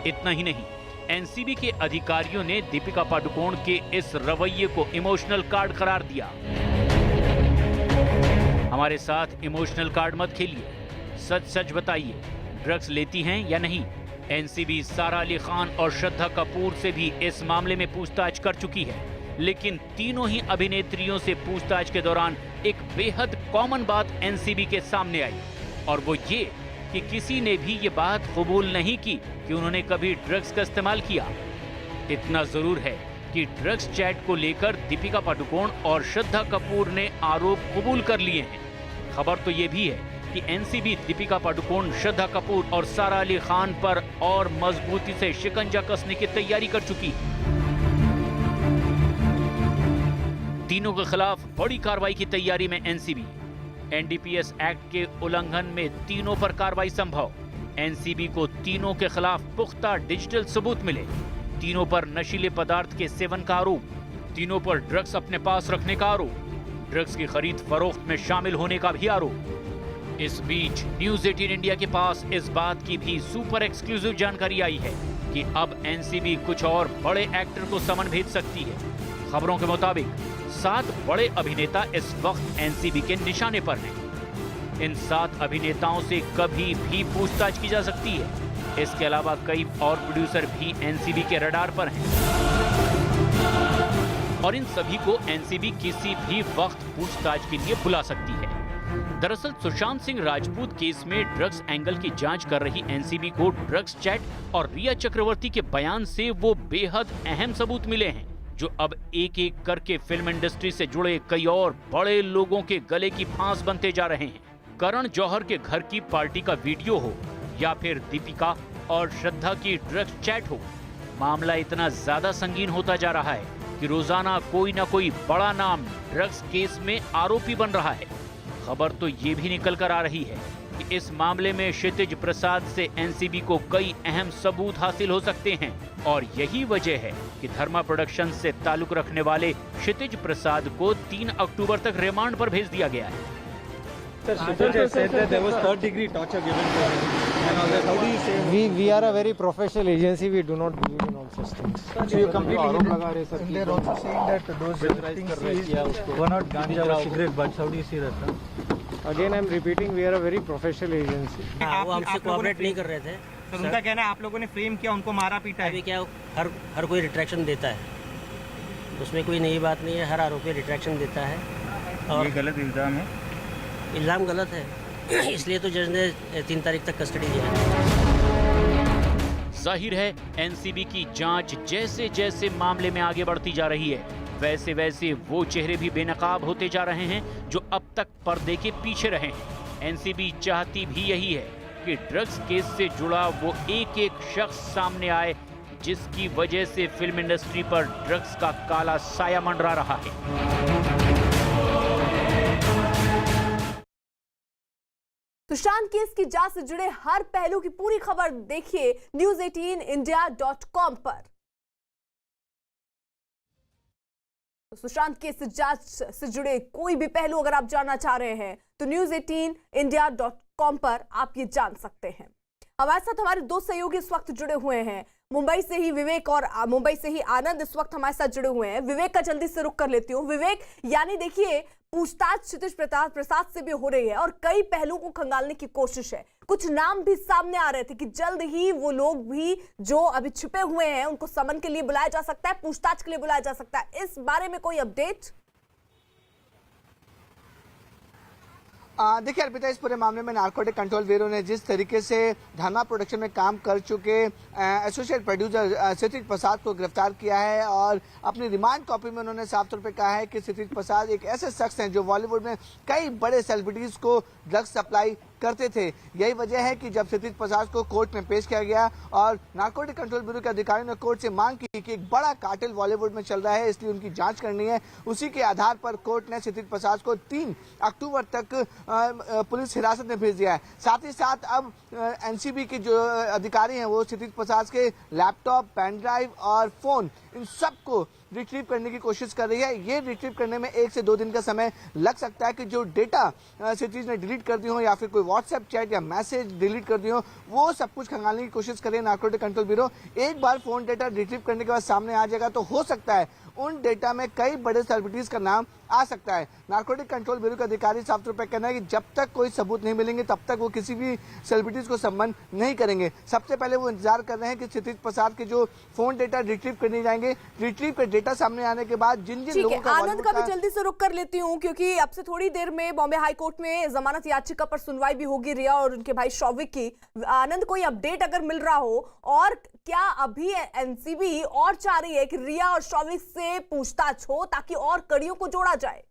इतना ही नहीं, एनसीबी के अधिकारियों ने दीपिका पादुकोण के इस रवैये को इमोशनल कार्ड करार दिया। हमारे साथ इमोशनल कार्ड मत खेलिए, सच सच बताइए, ड्रग्स लेती हैं या नहीं? एनसीबी सारा अली खान और श्रद्धा कपूर से भी इस मामले में पूछताछ कर चुकी है, लेकिन तीनों ही अभिनेत्रियों से पूछताछ के दौरान एक बेहद कॉमन बात एनसीबी के सामने आई, और वो ये कि किसी ने भी ये बात कबूल नहीं की कि उन्होंने कभी ड्रग्स का इस्तेमाल किया। इतना जरूर है कि ड्रग्स चैट को लेकर दीपिका पादुकोण और श्रद्धा कपूर ने आरोप कबूल कर लिए हैं। खबर तो ये भी है कि एनसीबी दीपिका पादुकोण, श्रद्धा कपूर और सारा अली खान पर और मजबूती से शिकंजा कसने की तैयारी कर चुकी है। तीनों के खिलाफ बड़ी कार्रवाई की तैयारी में एनसीबी। एनडीपीएस एक्ट के उल्लंघन में तीनों पर कार्रवाई संभव। एनसीबी को तीनों के खिलाफ पुख्ता डिजिटल सबूत मिले। तीनों पर नशीले पदार्थ के सेवन का आरोप, तीनों पर ड्रग्स अपने पास रखने का आरोप, ड्रग्स की खरीद फरोख्त में शामिल होने का भी आरोप। इस बीच न्यूज 18 इंडिया के पास इस बात की भी सुपर एक्सक्लूसिव जानकारी आई है कि अब एनसीबी कुछ और बड़े एक्टर को समन भेज सकती है। खबरों के मुताबिक 7 बड़े अभिनेता इस वक्त एनसीबी के निशाने पर हैं। इन 7 अभिनेताओं से कभी भी पूछताछ की जा सकती है। इसके अलावा कई और प्रोड्यूसर भी एनसीबी के रडार पर हैं और इन सभी को एनसीबी किसी भी वक्त पूछताछ के लिए बुला सकती है। दरअसल सुशांत सिंह राजपूत केस में ड्रग्स एंगल की जांच कर रही एनसीबी को ड्रग्स चैट और रिया चक्रवर्ती के बयान से वो बेहद अहम सबूत मिले हैं, जो अब एक एक करके फिल्म इंडस्ट्री से जुड़े कई और बड़े लोगों के गले की फांस बनते जा रहे हैं। करण जौहर के घर की पार्टी का वीडियो हो या फिर दीपिका और श्रद्धा की ड्रग्स चैट हो, मामला इतना ज्यादा संगीन होता जा रहा है कि रोजाना कोई ना कोई बड़ा नाम ड्रग्स केस में आरोपी बन रहा है। खबर तो ये भी निकल कर आ रही है कि इस मामले में क्षितिज प्रसाद से एनसीबी को कई अहम सबूत हासिल हो सकते हैं, और यही वजह है कि धर्मा प्रोडक्शन से ताल्लुक रखने वाले क्षितिज प्रसाद को 3 अक्टूबर तक रिमांड पर भेज दिया गया है। Sir, Shitoj said that there was third-degree torture given to him, and all that. How do you say? We are a very professional agency. We do not believe in all such things. So you completely आरोप लगा रहे sir. They are also saying that those things were not ganja or cigarette butts. How do you see that, sir? Again, I am repeating, we are a very professional agency. वो हमसे कोऑपरेट नहीं कर रहे थे। सर उनका कहना है आप लोगों ने फ्रेम किया, उनको मारा पीटा है। अभी क्या हर कोई रिट्रैक्शन देता है, उसमें कोई नई बात नहीं है। हर आरोपी रिट्रैक्शन देता है और ये गलत इल्जाम है। इल्जाम गलत है, इसलिए तो जज ने 3 तारीख तक कस्टडी दिया है। जाहिर है एनसीबी की जांच जैसे जैसे मामले में आगे बढ़ती जा रही है, वैसे वैसे वो चेहरे भी बेनकाब होते जा रहे हैं जो अब तक पर्दे के पीछे रहे हैं। एनसीबी चाहती भी यही है कि ड्रग्स केस से जुड़ा वो एक एक शख्स सामने आए जिसकी वजह से फिल्म इंडस्ट्री पर ड्रग्स का काला साया मंडरा रहा है। सुशांत केस की जांच से जुड़े हर पहलू की पूरी खबर देखिए news18india.com पर। सुशांत केस की जांच से जुड़े कोई भी पहलू अगर आप जानना चाह रहे हैं तो news18india.com पर आप ये जान सकते हैं। हमारे साथ हमारे 2 सहयोगी इस वक्त जुड़े हुए हैं। मुंबई से ही विवेक और मुंबई से ही आनंद इस वक्त हमारे साथ जुड़े हुए हैं। विवेक का जल्दी से रुख कर लेती हूँ। विवेक, यानी देखिए पूछताछ क्षितिज प्रसाद से भी हो रही है और कई पहलुओं को खंगालने की कोशिश है। कुछ नाम भी सामने आ रहे थे कि जल्द ही वो लोग भी जो अभी छिपे हुए हैं उनको समन के लिए बुलाया जा सकता है, पूछताछ के लिए बुलाया जा सकता है। इस बारे में कोई अपडेट? देखिए अर्पिता, इस पूरे मामले में नारकोटिक कंट्रोल ब्यूरो ने जिस तरीके से धर्मा प्रोडक्शन में काम कर चुके एसोसिएट प्रोड्यूसर क्षितिज प्रसाद को गिरफ्तार किया है और अपनी रिमांड कॉपी में उन्होंने साफ तौर पे कहा है कि क्षितिज प्रसाद एक ऐसे शख्स हैं जो बॉलीवुड में कई बड़े सेलिब्रिटीज को ड्रग्स सप्लाई करते थे। यही वजह है कि जब क्षितिज प्रसाद को कोर्ट में पेश किया गया और नारकोटिक कंट्रोल ब्यूरो के अधिकारियों ने कोर्ट से मांग की कि एक बड़ा कार्टेल बॉलीवुड में चल रहा है, इसलिए उनकी जांच करनी है, उसी के आधार पर कोर्ट ने क्षितिज प्रसाद को 3 अक्टूबर तक पुलिस हिरासत में भेज दिया है। साथ ही साथ अब एनसीबी के जो अधिकारी हैं वो क्षितिज प्रसाद के लैपटॉप, पेन ड्राइव और फोन, इन सबको रिट्रीव करने की कोशिश कर रही है। ये रिट्रीव करने में 1 से 2 दिन का समय लग सकता है कि जो डेटा क्षितिज ने डिलीट कर दी हो या फिर कोई व्हाट्सएप चैट या मैसेज डिलीट कर दी हो, वो सब कुछ खंगालने की कोशिश कर रही है नारकोटिक कंट्रोल ब्यूरो। एक बार फोन डेटा रिट्रीव करने के बाद सामने आ जाएगा तो हो सकता है उन डेटा में कई बड़े सेलिब्रिटीज का नाम आ सकता है। नारकोटिक कंट्रोल ब्यूरो के अधिकारी साफ तौर पर कहना है कि जब तक कोई सबूत नहीं मिलेंगे तब तक वो किसी भी सेलिब्रिटीज को सम्मान नहीं करेंगे। सबसे पहले वो इंतजार कर रहे हैं कि क्षितिज प्रसाद के जो फोन डेटा रिट्रीव करने जाएंगे, रिट्रीव का डेटा सामने आने के बाद जिन जिन लोगों का आनंद का भी जल्दी से रुक कर लेती हूँ, क्योंकि अब से थोड़ी देर में बॉम्बे हाई कोर्ट में जमानत याचिका पर सुनवाई भी होगी रिया और उनके भाई शौविक की। आनंद, कोई अपडेट अगर मिल रहा हो, और क्या अभी एनसीबी और चाह रही है कि रिया और शौविक से पूछताछ हो ताकि और कड़ियों को जोड़ा जाए?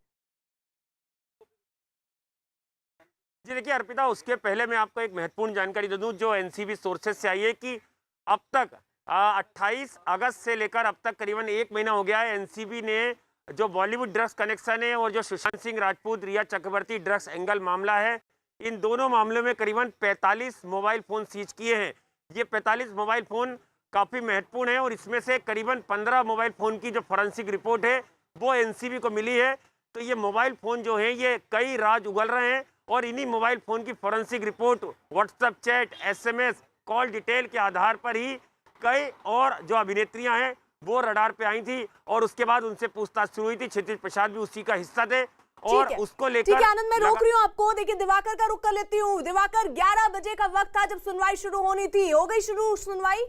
जी देखिए अर्पिता, उसके पहले मैं आपको एक महत्वपूर्ण जानकारी दे दूं जो एनसीबी सोर्सेज से आई है कि अब तक 28 अगस्त से लेकर अब तक करीबन 1 महीना हो गया है। एनसीबी ने जो बॉलीवुड ड्रग्स कनेक्शन है और जो सुशांत सिंह राजपूत, रिया चक्रवर्ती ड्रग्स एंगल मामला है, इन दोनों मामलों में करीबन 45 मोबाइल फ़ोन सीज किए हैं। ये 45 मोबाइल फ़ोन काफ़ी महत्वपूर्ण है और इसमें से करीबन 15 मोबाइल फ़ोन की जो फॉरेंसिक रिपोर्ट है वो एनसीबी को मिली है। तो ये मोबाइल फ़ोन जो है ये कई राज उगल रहे हैं और इन्हीं मोबाइल फ़ोन की forensic report, WhatsApp chat, SMS, call detail के आधार पर ही कई और जो अभिनेत्रियां हैं वो रडार पे आई थी और उसके बाद उनसे पूछताछ शुरू हुई थी। क्षितिज प्रसाद भी उसी का हिस्सा थे और उसको लेकर ठीक है आनंद, मैं रोक रही हूँ आपको। देखिए दिवाकर का रुख कर लेती हूँ। दिवाकर, 11 बजे का वक्त था जब सुनवाई शुरू होनी थी, हो गई शुरू सुनवाई?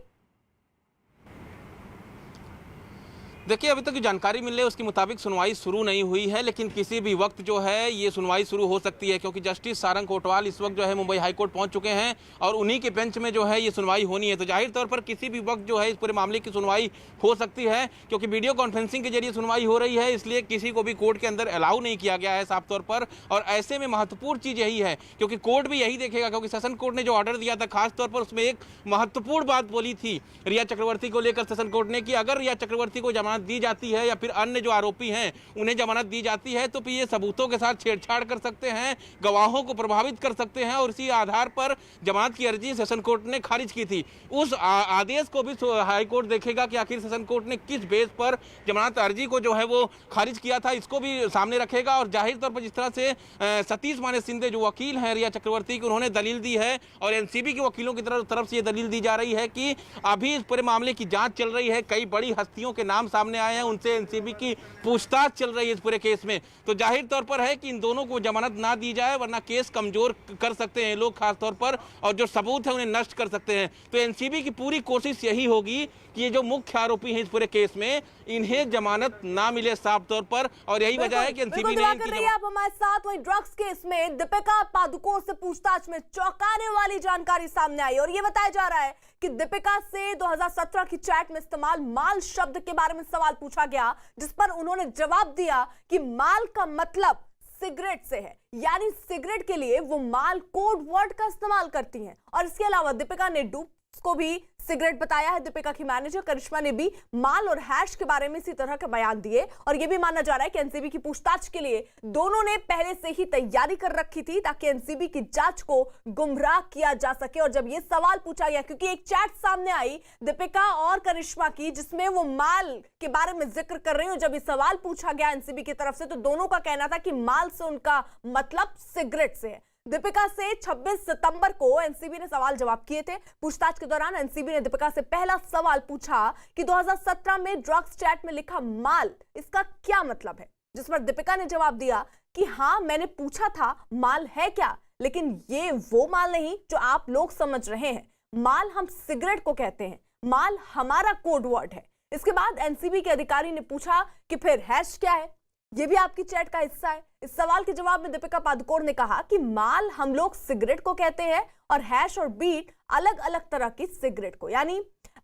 देखिए अभी तक जो जानकारी मिल रही है उसके मुताबिक सुनवाई शुरू नहीं हुई है, लेकिन किसी भी वक्त जो है ये सुनवाई शुरू हो सकती है, क्योंकि जस्टिस सारंग कोटवाल इस वक्त जो है मुंबई हाई कोर्ट पहुंच चुके हैं और उन्हीं के बेंच में जो है ये सुनवाई होनी है। तो जाहिर तौर पर किसी भी वक्त जो है इस पूरे मामले की सुनवाई हो सकती है, क्योंकि वीडियो कॉन्फ्रेंसिंग के जरिए सुनवाई हो रही है, इसलिए किसी को भी कोर्ट के अंदर अलाउ नहीं किया गया है साफ तौर पर। और ऐसे में महत्वपूर्ण चीज़ यही है, क्योंकि कोर्ट भी यही देखेगा, क्योंकि सेशन कोर्ट ने जो ऑर्डर दिया था खासतौर पर उसमें एक महत्वपूर्ण बात बोली थी रिया चक्रवर्ती को लेकर सेशन कोर्ट ने कि अगर रिया चक्रवर्ती को जमानत दी जाती है फिर अन्य जो आरोपी हैं उन्हें जमानत दी जाती है तो फिर ये सबूतों के साथ छेड़छाड़ कर सकते हैं, गवाहों को प्रभावित कर सकते हैं और इसी आधार पर जमानत की अर्जी सेशन कोर्ट ने खारिज की थी। उस आदेश को भी हाई कोर्ट देखेगा कि आखिर सेशन कोर्ट ने किस बेस पर जमानत अर्जी को जो है वो खारिज किया था, इसको भी सामने रखेगा। और जाहिर तौर पर जिस तरह से सतीश माने सिंधे जो वकील हैं रिया चक्रवर्ती की, उन्होंने दलील दी है और एनसीबी के वकीलों की तरफ से ये दलील दी जा रही है कि अभी इस पूरे मामले की जांच चल रही है, कई बड़ी हस्तियों के नाम सामने आए हैं, उनसे एनसीबी की पूछताछ चल रही है इस पूरे केस में। तो जाहिर तौर पर है कि इन दोनों को जमानत ना दी जाए वरना केस कमजोर कर सकते हैं लोग खास तौर पर, और जो सबूत है उन्हें नष्ट कर सकते हैं। तो एनसीबी की पूरी कोशिश यही होगी कि ये जो मुख्य आरोपी हैं इस पूरे केस में इन्हें जमानत ना मिले साफ तौर पर, और यही वजह है कि एनसीबी ने आप हमारे साथ। वहीं ड्रग्स केस में दीपिका पादुकोण से पूछताछ में चौंकाने वाली जानकारी सामने आई और ये बताया जा रहा है कि दीपिका से 2017 की चैट में इस्तेमाल माल शब्द के बारे में सवाल पूछा गया, जिस पर उन्होंने जवाब दिया कि माल का मतलब सिगरेट से है, यानी सिगरेट के लिए वो माल कोड वर्ड का इस्तेमाल करती हैं। और इसके अलावा दीपिका ने डूब को भी सिगरेट बताया है। दीपिका की मैनेजर करिश्मा ने भी माल और हैश के बारे में इसी तरह के बयान दिए और यह भी माना जा रहा है कि एनसीबी की पूछताछ के लिए दोनों ने पहले से ही तैयारी कर रखी थी ताकि एनसीबी की जांच को गुमराह किया जा सके। और जब यह सवाल पूछा गया, क्योंकि एक चैट सामने आई दीपिका और करिश्मा की जिसमें वो माल के बारे में जिक्र कर रही हूं, जब यह सवाल पूछा गया एनसीबी की तरफ से तो दोनों का कहना था कि माल से उनका मतलब सिगरेट से है। दीपिका से 26 सितंबर को एनसीबी ने सवाल जवाब किए थे। पूछताछ के दौरान एनसीबी ने दीपिका से पहला सवाल पूछा कि 2017 में ड्रग्स चैट में लिखा माल, इसका क्या मतलब है, जिस पर दीपिका ने जवाब दिया कि हाँ मैंने पूछा था माल है क्या, लेकिन ये वो माल नहीं जो आप लोग समझ रहे हैं। माल हम सिगरेट को कहते हैं, माल हमारा कोड वर्ड है। इसके बाद एनसीबी के अधिकारी ने पूछा कि फिर हैश क्या है, ये भी आपकी चैट का हिस्सा है। इस सवाल के जवाब में दीपिका पादुकोण ने कहा कि माल हम लोग सिगरेट को कहते हैं और हैश और बीट अलग अलग तरह की सिगरेट को, यानी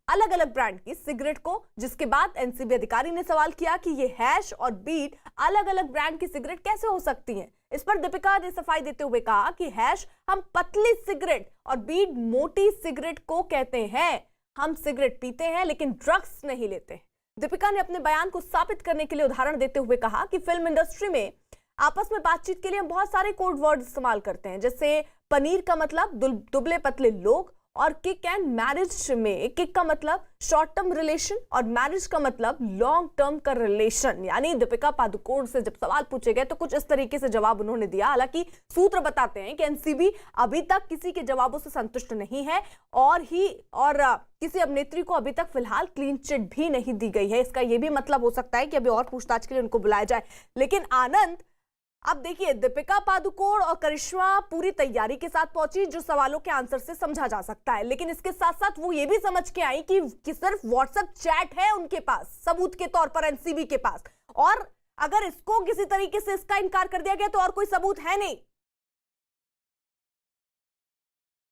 अलग अलग ब्रांड की सिगरेट को। जिसके बाद एनसीबी अधिकारी ने सवाल किया कि ये हैश और बीट अलग अलग ब्रांड की सिगरेट कैसे हो सकती हैं। इस पर दीपिका ने सफाई देते हुए कहा कि हैश हम पतली सिगरेट और बीड मोटी सिगरेट को कहते हैं। हम सिगरेट पीते हैं लेकिन ड्रग्स नहीं लेते। दीपिका ने अपने बयान को साबित करने के लिए उदाहरण देते हुए कहा कि फिल्म इंडस्ट्री में आपस में बातचीत के लिए हम बहुत सारे कोड वर्ड इस्तेमाल करते हैं, जैसे पनीर का मतलब दुबले पतले लोग, और किक एंड मैरिज में किक का मतलब शॉर्ट टर्म रिलेशन और मैरिज का मतलब लॉन्ग टर्म का रिलेशन। यानी दीपिका पादुकोण से जब सवाल पूछे गए तो कुछ इस तरीके से जवाब उन्होंने दिया। हालांकि सूत्र बताते हैं कि एनसीबी अभी तक किसी के जवाबों से संतुष्ट नहीं है और किसी अभिनेत्री को अभी तक फिलहाल क्लीन चिट भी नहीं दी गई है। इसका यह भी मतलब हो सकता है कि अभी और पूछताछ के लिए उनको बुलाया जाए। लेकिन आनंद, अब देखिए, दीपिका पादुकोण और करिश्मा पूरी तैयारी के साथ पहुंची, जो सवालों के आंसर से समझा जा सकता है, लेकिन इसके साथ साथ वो ये भी समझ के आई कि सिर्फ व्हाट्सएप चैट है उनके पास सबूत के तौर पर एनसीबी के पास, और अगर इसको किसी तरीके से इसका इनकार कर दिया गया तो और कोई सबूत है नहीं।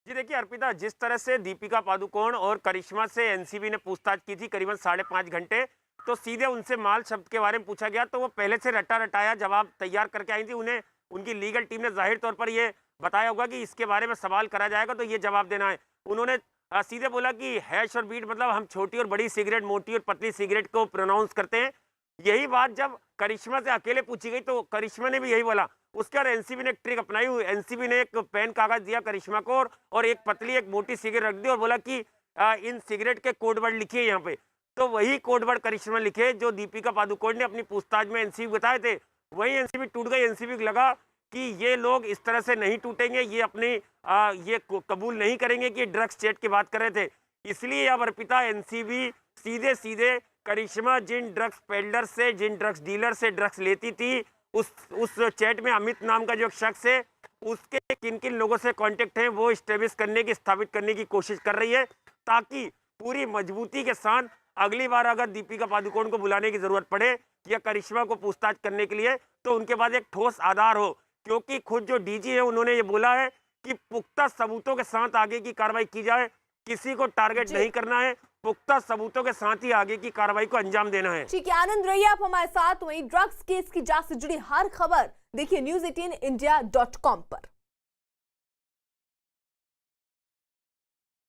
जी देखिए अर्पिता, जिस तरह से दीपिका पादुकोण और करिश्मा से एनसीबी ने पूछताछ की थी करीबन 5.5 घंटे, तो सीधे उनसे माल शब्द के बारे में पूछा गया तो वो पहले से रटा रटाया जवाब तैयार करके आई थी। उन्हें उनकी लीगल टीम ने जाहिर तौर पर ये बताया होगा कि इसके बारे में सवाल करा जाएगा तो ये जवाब देना है। उन्होंने सीधे बोला कि हैश और बीट मतलब हम छोटी और बड़ी सिगरेट, मोटी और पतली सिगरेट को प्रोनाउंस करते हैं। यही बात जब करिश्मा से अकेले पूछी गई तो करिश्मा ने भी यही बोला। उसके बाद एनसीबी ने एक ट्रिक अपनाई हुई। एनसीबी ने एक पेन कागज दिया करिश्मा को और एक पतली एक मोटी सिगरेट रख दी और बोला कि इन सिगरेट के कोड वर्ड लिखिए यहाँ पे। तो वही कोड वर्ड करिश्मा लिखे जो दीपिका पादुकोण ने अपनी पूछताछ में एनसीबी बताए थे। वही एनसीबी टूट गई। एनसीबी को लगा कि ये लोग इस तरह से नहीं टूटेंगे, ये अपनी ये कबूल नहीं करेंगे कि ड्रग्स चैट की बात कर रहे थे। इसलिए अब अर्पिता एनसीबी सीधे सीधे करिश्मा जिन ड्रग्स पेडलर से, जिन ड्रग्स डीलर से ड्रग्स लेती थी, उस चैट में अमित नाम का जो शख्स है उसके किन किन लोगों से कांटेक्ट है वो स्टेब्लिश करने की, स्थापित करने की कोशिश कर रही है, ताकि पूरी मजबूती के साथ अगली बार अगर दीपिका पादुकोण को बुलाने की जरूरत पड़े या करिश्मा को पूछताछ करने के लिए तो उनके पास एक ठोस आधार हो। क्योंकि खुद जो डीजी है उन्होंने ये बोला है कि पुख्ता सबूतों के साथ आगे की कार्रवाई की जाए, किसी को टारगेट नहीं करना है, पुख्ता सबूतों के साथ ही आगे की कार्रवाई को अंजाम देना है। ठीक है आनंद, रहिए आप हमारे साथ। वहीं ड्रग्स केस की जांच से जुड़ी हर खबर देखिए news18india.com पर।